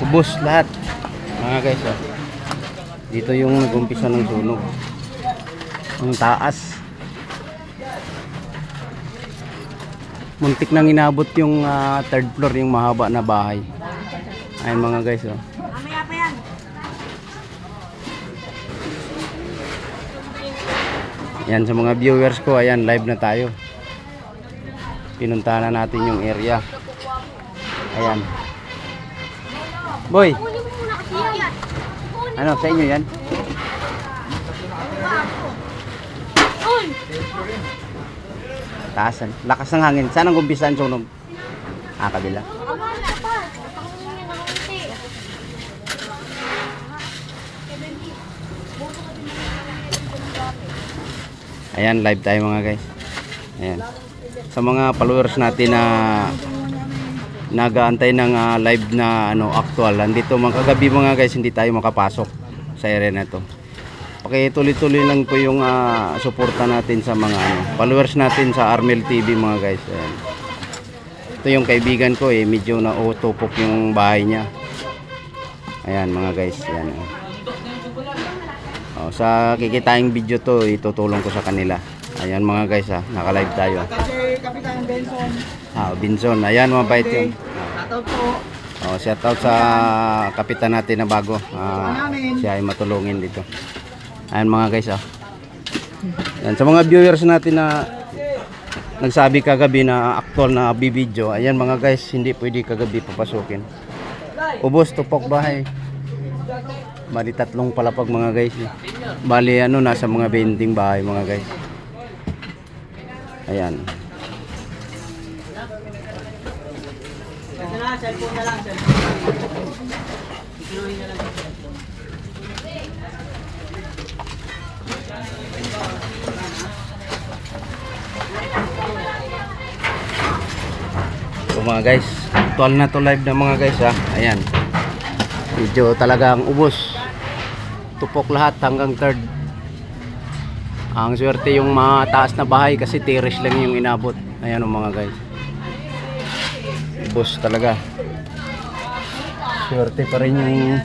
Ubos lahat mga guys, oh. Dito yung nag-umpisa ng sunog. Ang taas, muntik nang inabot yung third floor, yung mahaba na bahay. Ayun mga guys, oh. Mamaya pa yan. Yan sa mga viewers ko, ayan, live na tayo. Pinuntahan na natin yung area. Ayan. Boy, Kunin mo muna kasi yan. ano sa inyo yan? Uy! Taasan. Lakas ng hangin. Saan ang umpisa ang sunog? Kabila. Ama na pa. Pakunin niya ng unti. Ayan, live tayo mga guys. Ayan. Sa mga followers natin na nag-aantay ng live na actual, andito mga kagabi mga guys, hindi tayo makapasok sa area na to. Okay, tuloy-tuloy lang po yung suporta natin sa mga followers natin sa Armel TV mga guys. Ayan. Ito yung kaibigan ko, medyo na-utupok yung bahay niya. Ayan mga guys, ayan. Sa kikitaing video to, itutulong ko sa kanila. Ayan mga guys, naka-live tayo. Kapitan Benson. Benson, ayan, mabait yun. Shoutout po. Shout out sa kapitan natin na bago. Siya ay matulungin dito. Ayan mga guys, Ayan, sa mga viewers natin na nagsabi kagabi na actual na bibidyo, ayan mga guys, hindi pwede kagabi papasukin. Ubos, tupok bahay. Bali tatlong palapag mga guys. Bali nasa mga 20 bahay mga guys. Ayan. Cellphone na lang, So mga guys, actual na to live na mga guys, Ayan. Medyo talagang ubos. Tupok lahat hanggang third. Ang swerte yung mga taas na bahay kasi terrace lang yung inabot. Ayan mga guys. Ubos talaga. Swerte pa rin yung